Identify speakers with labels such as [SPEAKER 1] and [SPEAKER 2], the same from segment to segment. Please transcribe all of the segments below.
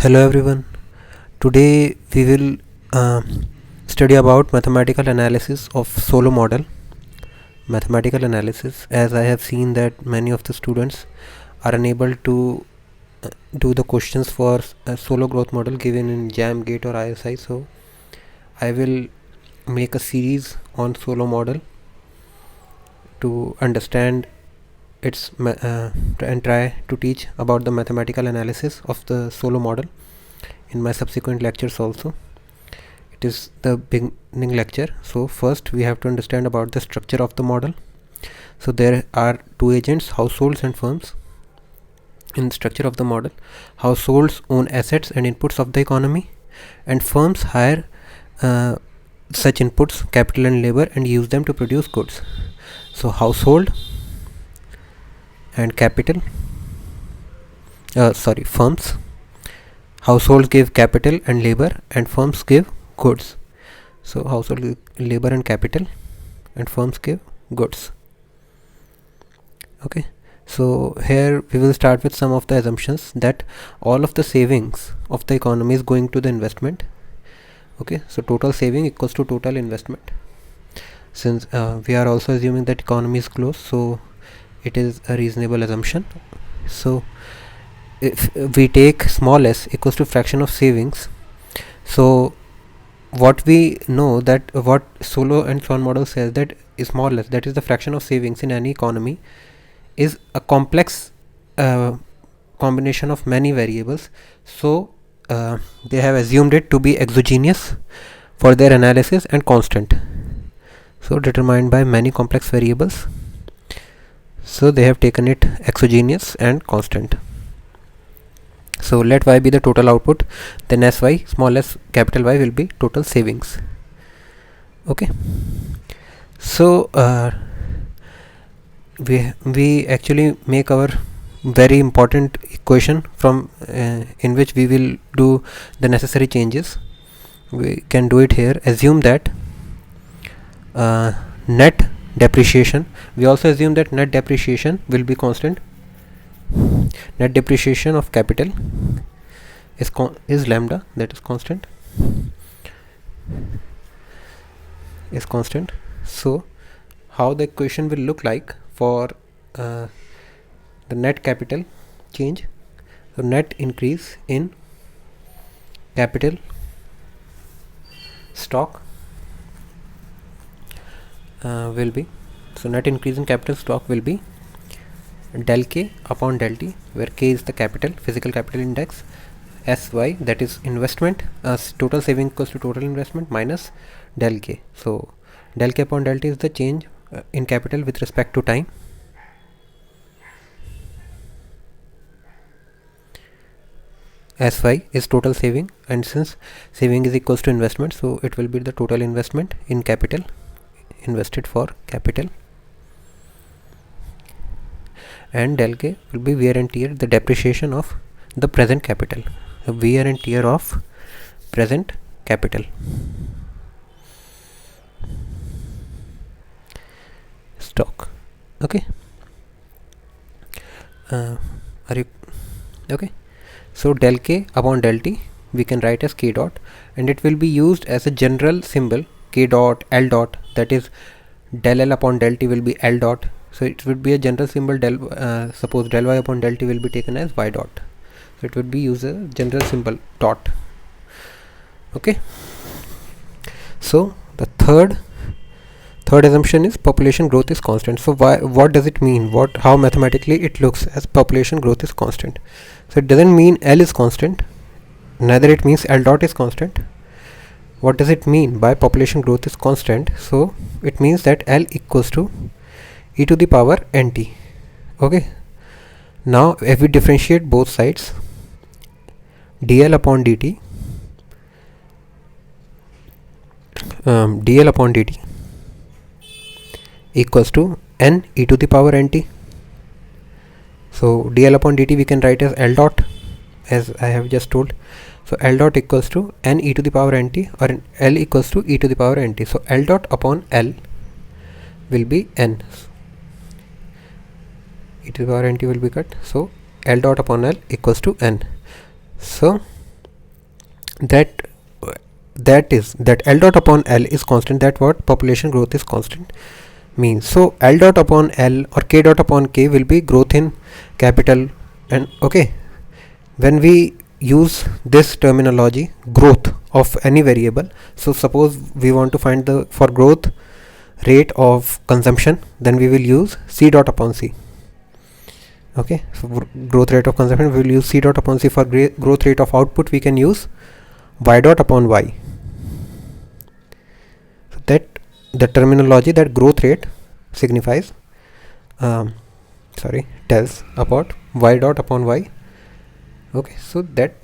[SPEAKER 1] Hello everyone. Today we will study about mathematical analysis of Solo model. Mathematical analysis, as I have seen that many of the students are unable to do the questions for a Solo growth model given in JAM, GATE or ISI. So I will make a series on Solo model to understand its and try to teach about the mathematical analysis of the Solo model in my subsequent lectures also. It is the beginning lecture, so first we have to understand about the structure of the model. So there are two agents, households and firms, in the structure of the model. Households own assets and inputs of the economy, and firms hire such inputs, capital and labor, and use them to produce goods. So household and capital, firms. Households give capital and labor, and firms give goods. So household give labor and capital, and firms give goods. Okay, so here we will start with some of the assumptions that all of the savings of the economy is going to the investment. Okay, so total saving equals to total investment. Since we are also assuming that economy is closed, so it is a reasonable assumption. So if we take small s equals to fraction of savings, so what we know that what Solo and Swan model says that small s, that is the fraction of savings in any economy, is a complex combination of many variables. So they have assumed it to be exogenous for their analysis and constant, so determined by many complex variables. So they have taken it exogenous and constant. So let y be the total output, then sy, small s, capital Y will be total savings. Okay, so we actually make our very important equation from in which we will do the necessary changes. We can do it here. Assume that net depreciation, we also assume that net depreciation will be constant. Net depreciation of capital is lambda, that is constant, So how the equation will look like for the net capital change, so net increase in capital stock will be, so net increase in capital stock will be del k upon del t, where k is the capital, physical capital index, sy, that is investment, total saving equals to total investment, minus del k. So del k upon del t is the change in capital with respect to time. Sy is total saving, and since saving is equals to investment, so it will be the total investment in capital, invested for capital. And del k will be wear and tear, the depreciation of the present capital, the wear and tear of present capital. Stock. Okay, are you okay? So del k upon del t we can write as k dot, and it will be used as a general symbol, k dot, l dot, that is del l upon del t will be l dot. So it would be a general symbol. Suppose del y upon del t will be taken as y dot, so it would be used as a general symbol dot. Okay, so the third assumption is population growth is constant. So what does it mean, how mathematically it looks as population growth is constant? So it doesn't mean L is constant, neither it means L dot is constant. What does it mean by population growth is constant? So it means that L equals to e to the power nt. Okay, now if we differentiate both sides, dl upon dt, equals to n e to the power nt. So dl upon dt we can write as L dot, as I have just told. So L dot equals to n e to the power nt, or L equals to e to the power nt. So L dot upon L will be n, e to the power nt will be cut, so L dot upon L equals to n. So that that L dot upon L is constant, that what population growth is constant means. So L dot upon L or K dot upon K will be growth in capital. And okay, when we use this terminology, growth of any variable, so suppose we want to find the for growth rate of consumption, then we will use C dot upon C. Okay, so growth rate of consumption we will use C dot upon C. For growth rate of output we can use Y dot upon Y. So that the terminology that growth rate signifies tells about Y dot upon Y. Okay, so that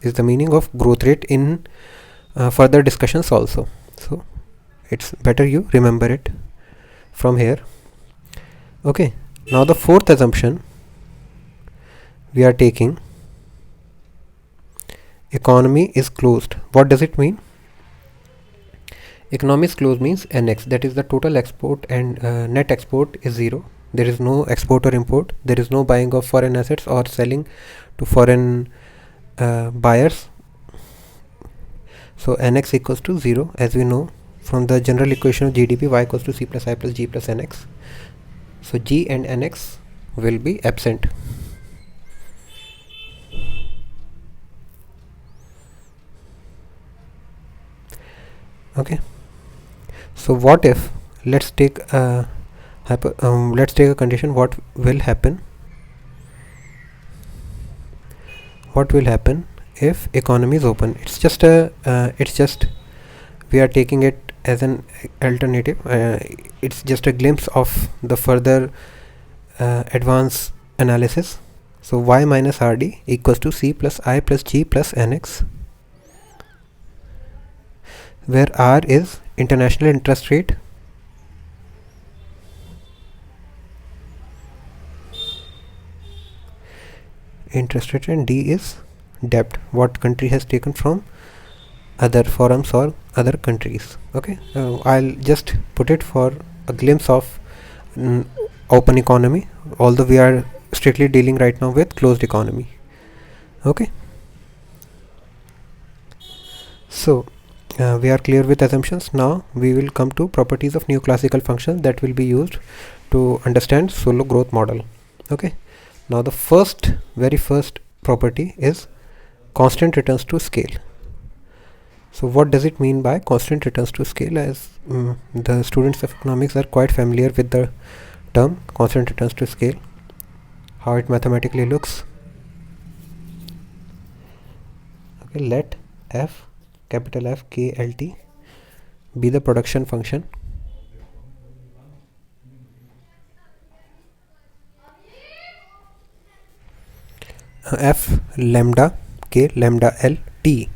[SPEAKER 1] is the meaning of growth rate in further discussions also. So it's better you remember it from here. Okay, now the fourth assumption we are taking, economy is closed. What does it mean? Economy is closed means NX, that is the total export and net export is zero. There is no export or import. There is no buying of foreign assets or selling to foreign buyers. So NX equals to 0, as we know from the general equation of GDP, Y equals to C plus I plus G plus NX. So G and NX will be absent. Okay, so what if, let's take a condition. What will happen if economy is open? It's just we are taking it as an alternative. It's just a glimpse of the further advanced analysis. So Y minus RD equals to C plus I plus G plus NX, where R is international interest rate, and D is debt, what country has taken from other forums or other countries. Okay, I'll just put it for a glimpse of open economy, although we are strictly dealing right now with closed economy. Okay, so we are clear with assumptions. Now we will come to properties of neoclassical functions that will be used to understand Solow growth model. Okay, now the very first property is constant returns to scale. So what does it mean by constant returns to scale? As the students of economics are quite familiar with the term constant returns to scale, how it mathematically looks. Okay, let F, capital F K L T be the production function. F lambda K lambda L T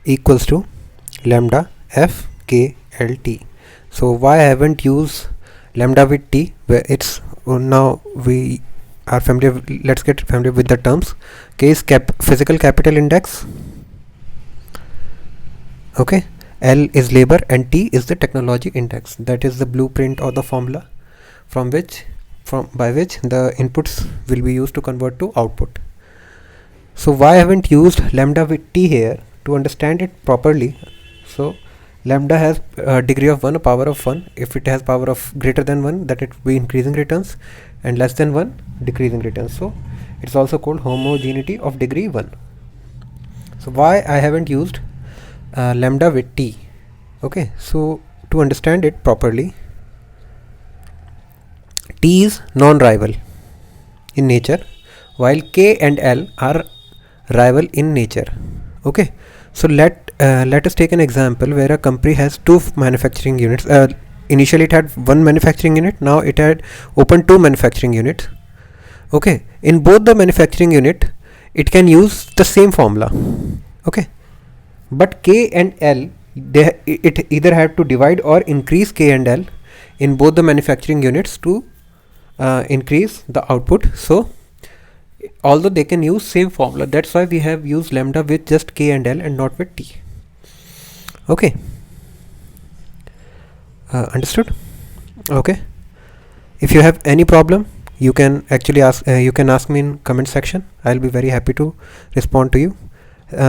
[SPEAKER 1] equals to lambda F K L T. So why I haven't used lambda with T, where it's now we are familiar. Let's get familiar with the terms. K is physical capital index. Okay, L is labor and T is the technology index. That is the blueprint or the formula by which the inputs will be used to convert to output. So why I haven't used lambda with T here? To understand it properly, so lambda has a degree of 1, a power of 1. If it has power of greater than 1, that it will be increasing returns, and less than 1 decreasing returns. So it's also called homogeneity of degree 1. So why I haven't used lambda with T? Okay, so to understand it properly, T is non-rival in nature, while K and L are rival in nature. Okay, so let us take an example where a company has two manufacturing units. Initially it had one manufacturing unit, now it had opened two manufacturing units. Okay, in both the manufacturing unit it can use the same formula. Okay, but K and L, it either have to divide or increase K and L in both the manufacturing units to increase the output. So although they can use same formula, that's why we have used lambda with just K and L and not with T. Okay, understood? Okay, if you have any problem, you can actually ask me in comment section. I'll be very happy to respond to you.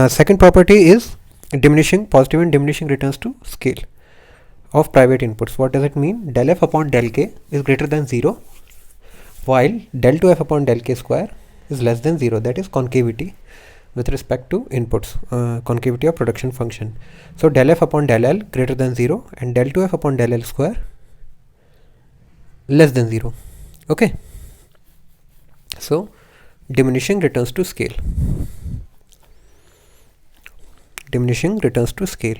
[SPEAKER 1] Second property is positive and diminishing returns to scale of private inputs. What does it mean? Del f upon del k is greater than 0, while del 2f upon del k square is less than 0. That is concavity with respect to inputs, concavity of production function. So del f upon del l greater than 0 and del 2f upon del l square less than 0. Okay, so diminishing returns to scale. Diminishing returns to scale.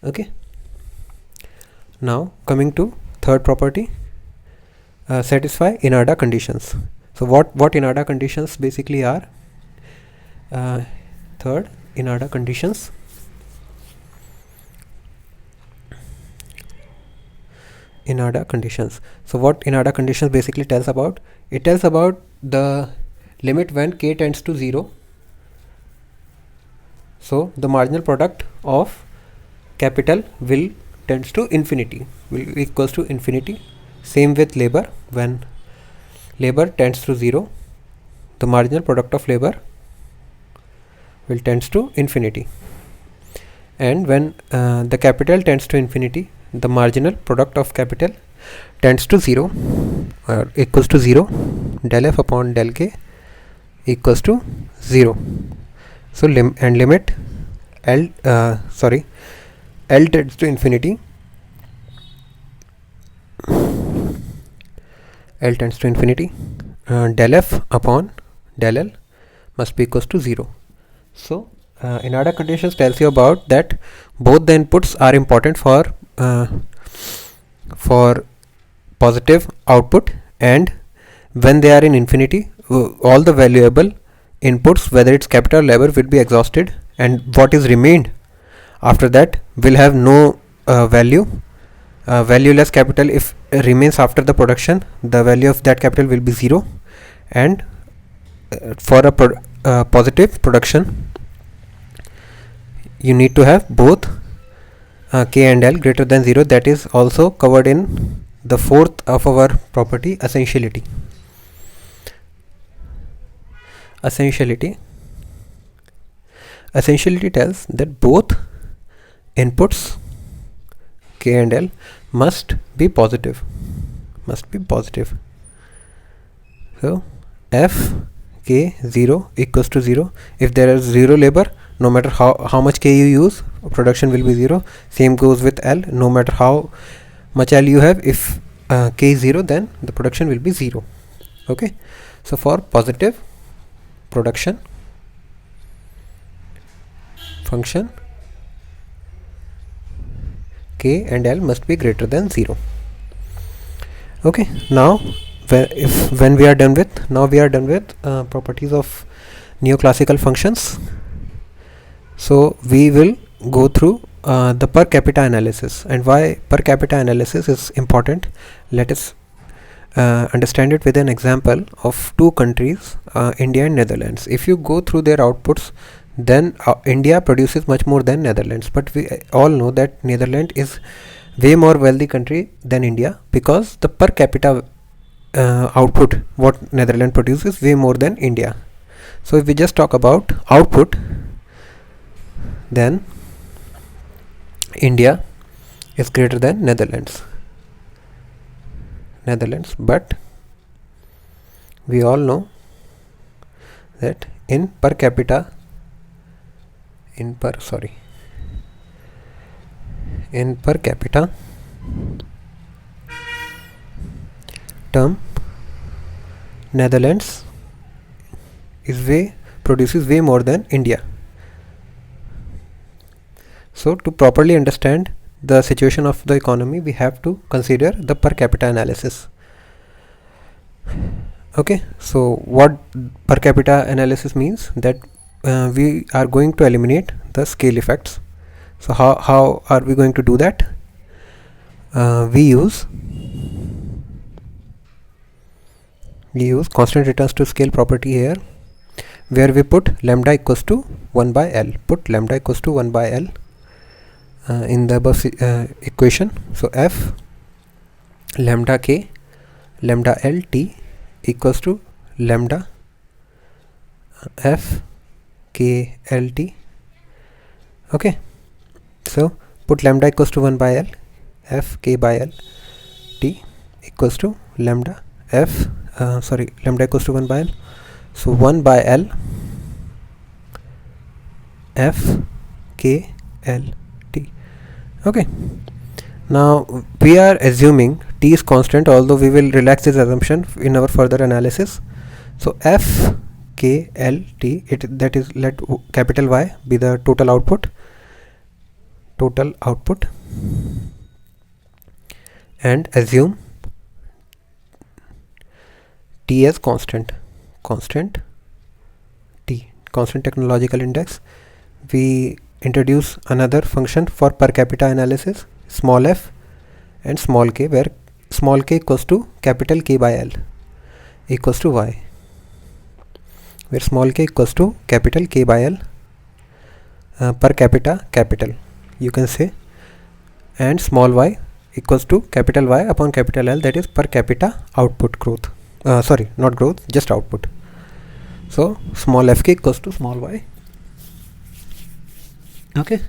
[SPEAKER 1] Okay, now coming to third property, satisfy INADA conditions. So what INADA conditions basically are? Third, INADA conditions. INADA conditions. So what INADA conditions basically tells about? It tells about the limit when k tends to 0. So the marginal product of capital will tends to infinity, will equals to infinity. Same with labor. When labor tends to 0, the marginal product of labor will tends to infinity. And when the capital tends to infinity, the marginal product of capital tends to 0 or equals to 0. Del f upon del k equals to 0. So limit L L tends to infinity. L tends to infinity. Del f upon del L must be equals to 0. So INADA conditions tells you about that both the inputs are important for positive output, and when they are in infinity, all the valuable inputs, whether it's capital or labor, will be exhausted, and what is remained after that will have no value. Valueless capital, if remains after the production, the value of that capital will be 0, and for a positive production you need to have both k and l greater than 0. That is also covered in the fourth of our property, essentiality. Essentiality tells that both inputs k and l must be positive. So f k 0 equals to 0. If there is 0 labor, no matter how much k you use, production will be 0. Same goes with l. No matter how much l you have, if k is 0, then the production will be 0. Okay, so for positive production function, k and l must be greater than 0. Okay, now when we are done with properties of neoclassical functions, so we will go through the per capita analysis. And why per capita analysis is important, let us understand it with an example of two countries, India and Netherlands. If you go through their outputs, then India produces much more than Netherlands, but we all know that Netherlands is way more wealthy country than India, because the per capita output what Netherlands produces way more than India. So if we just talk about output, then India is greater than Netherlands, but we all know that in per capita term, Netherlands produces way more than India. So to properly understand the situation of the economy, we have to consider the per capita analysis. Okay, so what per capita analysis means, that we are going to eliminate the scale effects. So how are we going to do that? We use constant returns to scale property here, where we put lambda equals to 1 by L. Put lambda equals to 1 by L in the above equation. So f lambda k lambda L t equals to lambda f k l t. Okay, so put lambda equals to 1 by l, f k by l t equals to lambda f lambda equals to 1 by l, so 1 by l f k l t. Okay, now we are assuming t is constant, although we will relax this assumption in our further analysis. So f k l t, that is, let capital Y be the total output, and assume t as constant t, constant technological index. We introduce another function for per capita analysis, small f and small k, where small k equals to capital K by L equals to y, where small k equals to capital K by L per capita capital, you can say, and small y equals to capital Y upon capital L, that is per capita output growth, not growth, just output. So small f k equals to small y. Okay,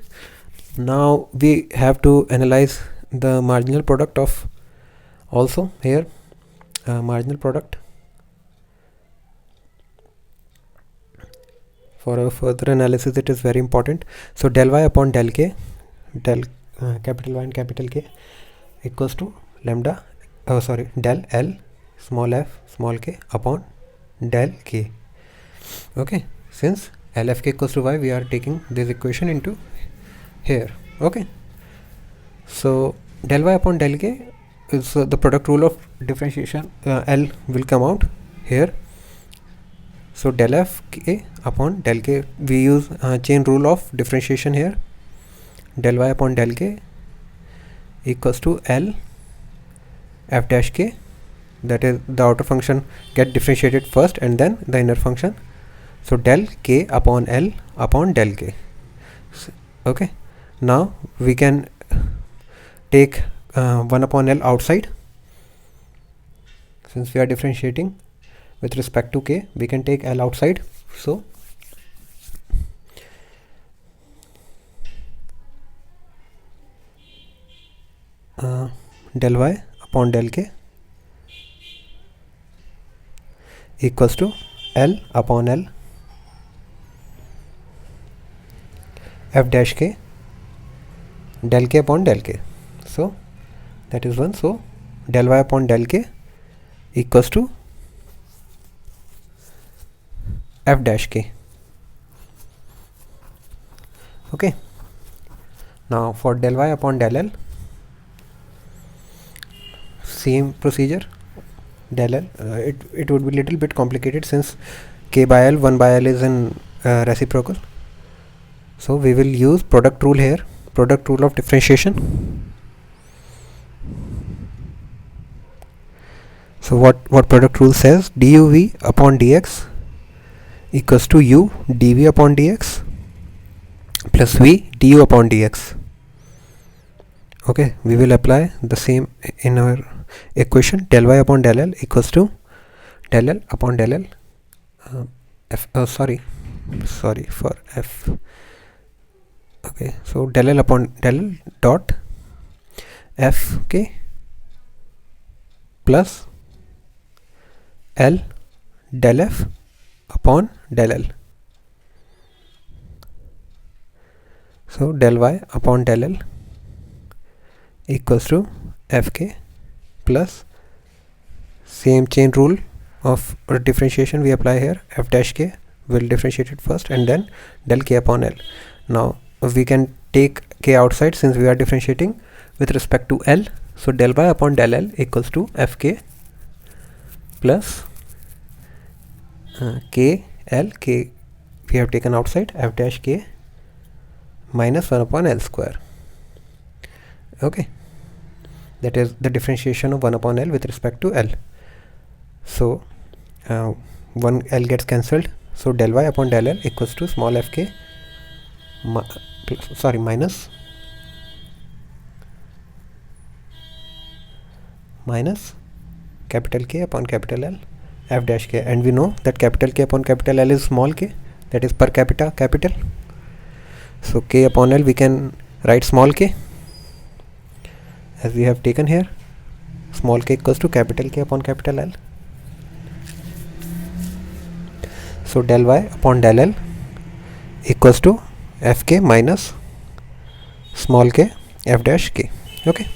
[SPEAKER 1] now we have to analyze the marginal product of also here, marginal product. For a further analysis it is very important. So del y upon del k, del capital Y and capital K equals to lambda del L small f small k upon del k. Okay, since LFK equals to y, we are taking this equation into here. Okay, so del y upon del k is the product rule of differentiation. L will come out here. So del f k upon del k, we use chain rule of differentiation here. Del y upon del k equals to L f dash k, that is the outer function get differentiated first and then the inner function. So del k upon L upon del k. Okay, now we can take 1 upon L outside. Since we are differentiating with respect to k, we can take L outside. So del y upon del k equals to L upon L f dash k del k upon del k. So that is 1. So del y upon del k equals to f dash k. Okay, now for del y upon del L, same procedure. Del L, it would be little bit complicated since k by L, 1 by L is in reciprocal. So we will use product rule here, product rule of differentiation. So what product rule says? duv upon dx equals to u dv upon dx plus v du upon dx. Okay, we will apply the same in our equation. Del y upon del L equals to del L upon del L for f. Okay, so del L upon del L dot f k plus L del f upon del L. So del y upon del L equals to f k plus same chain rule of differentiation we apply here. F dash k will differentiate it first and then del k upon L. Now we can take k outside since we are differentiating with respect to L. So del y upon del L equals to f k plus k L, k we have taken outside, f dash k minus 1 upon L square. Okay, that is the differentiation of 1 upon L with respect to L. So 1 L gets cancelled. So del y upon del L equals to small f k minus capital K upon capital L f dash k, and we know that capital K upon capital L is small k, that is per capita capital. So k upon L we can write small k as we have taken here. Small k equals to capital K upon capital L. So del y upon del L equals to fk minus small k f dash k. Okay,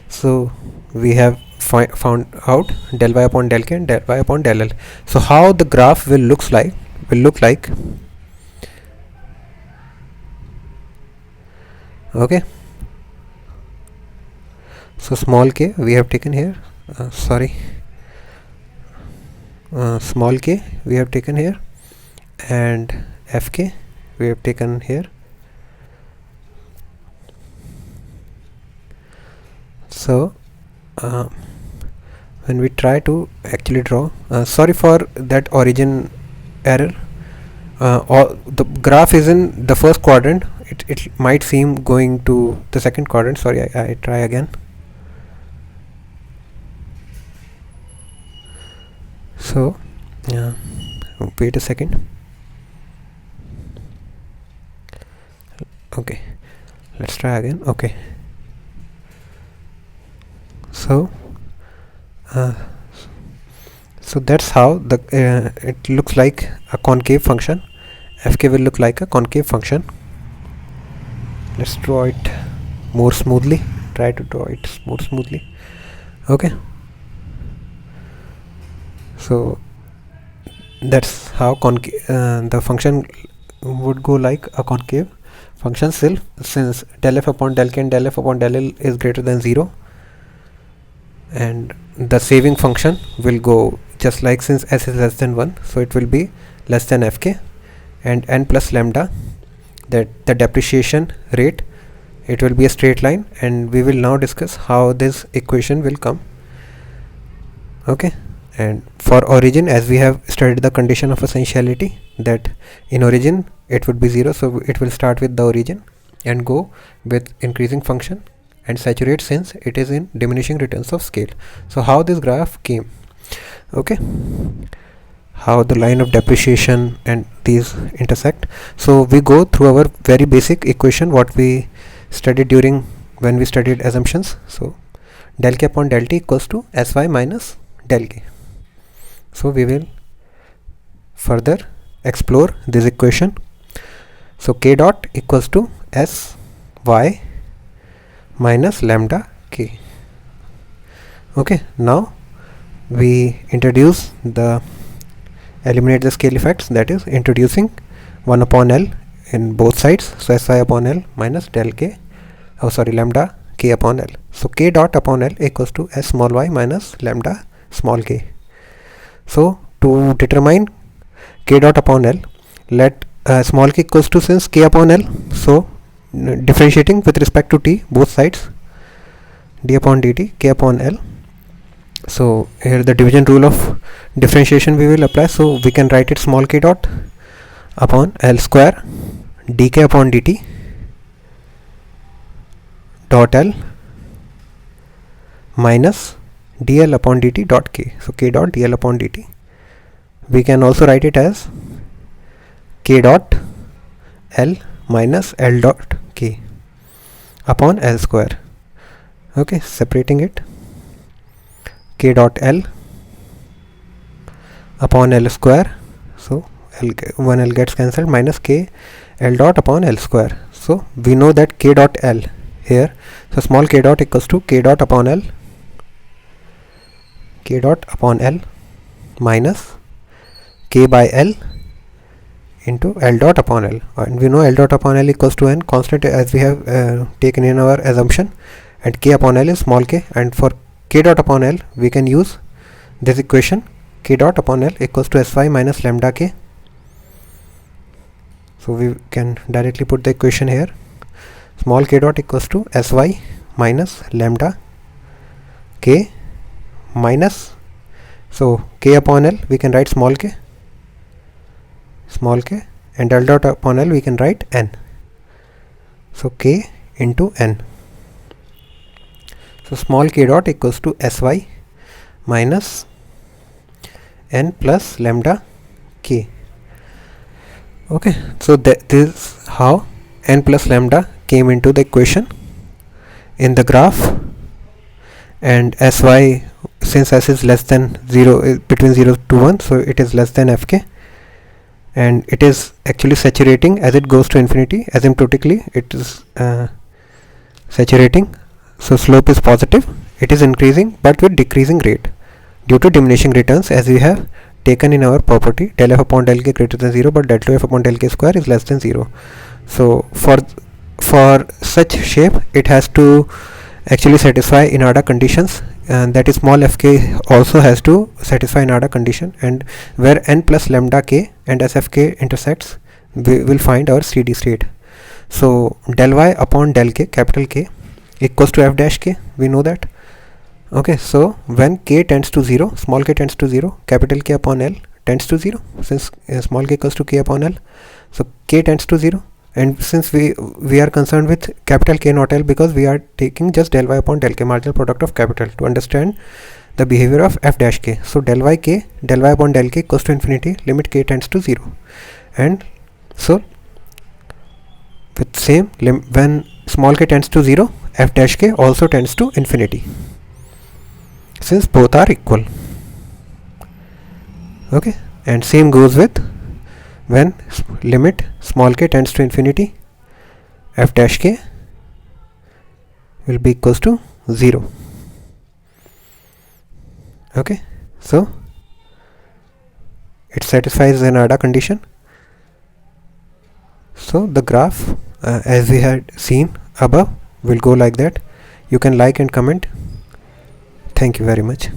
[SPEAKER 1] so we have found out del y upon del k and del y upon del L. So how the graph will look like, okay. So small k we have taken here, small k we have taken here, and fk we have taken here. So when we try to actually draw, sorry for that origin error, or the graph is in the first quadrant, it might seem going to the second quadrant. Sorry, I try again. So wait a second. Okay, let's try again. Okay, so so that's how the it looks like a concave function. Fk will look like a concave function. Let's draw it more smoothly. Try to draw it more smoothly. Okay, so that's how the function would go like a concave function, still since del f upon del k and del f upon del L is greater than 0, and the saving function will go just like, since s is less than 1, so it will be less than fk, and n plus lambda, that the depreciation rate, it will be a straight line, and we will now discuss how this equation will come. Okay, and for origin, as we have studied the condition of essentiality, that in origin it would be 0, so it will start with the origin and go with increasing function and saturate since it is in diminishing returns of scale. So how this graph came, okay, how the line of depreciation and these intersect. So we go through our very basic equation what we studied during when we studied assumptions. So del k upon del t equals to sy minus del k. So we will further explore this equation. So k dot equals to sy minus lambda k. Okay, now we eliminate the scale effects, that is introducing 1 upon L in both sides. So sy upon L minus del k, lambda k upon L. So k dot upon L equals to s small y minus lambda small k. So to determine k dot upon L, let small k equals to, since k upon L, so differentiating with respect to t both sides, d upon dt k upon L. So here the division rule of differentiation we will apply, so we can write it small k dot upon L square dk upon dt dot L minus dl upon dt dot k. So k dot dl upon dt, we can also write it as k dot L minus L dot k upon L square. Okay, separating it, k dot L upon L square, so one L gets cancelled, minus k L dot upon L square. So we know that k dot L here, so small k dot equals to k dot upon L minus k by L into L dot upon L, and we know L dot upon L equals to n constant as we have taken in our assumption, and k upon L is small k, and for k dot upon L we can use this equation, k dot upon L equals to sy minus lambda k. So we can directly put the equation here, small k dot equals to sy minus lambda k minus, so k upon L we can write small k, and L dot upon L we can write n, so k into n. So small k dot equals to sy minus n plus lambda k. Okay, so this is how n plus lambda came into the equation in the graph, and sy, since s is less than 0, between 0 to 1, so it is less than fk, and it is actually saturating as it goes to infinity. Asymptotically it is saturating, so slope is positive. It is increasing but with decreasing rate due to diminishing returns, as we have taken in our property del f upon del k greater than 0 but del 2f upon del k square is less than 0. So for such shape it has to actually satisfy Inada conditions, and that is small fk also has to satisfy Inada condition, and where n plus lambda k and sfk intersects, we will find our steady state. So del y upon del k, capital K, equals to f dash k, we know that. Okay, so when k tends to 0, small k tends to 0, capital K upon L tends to 0, since small k equals to k upon L, so k tends to 0. And since we are concerned with capital K not L, because we are taking just del y upon del k, marginal product of capital, to understand the behavior of f dash k. So del y upon del k equals to infinity, limit k tends to 0. And so with same when small k tends to 0, f dash k also tends to infinity, since both are equal. Okay, and same goes with when limit small k tends to infinity, f dash k will be equals to 0. Okay, so it satisfies the Inada condition. So the graph, as we had seen above, will go like that. You can like and comment. Thank you very much.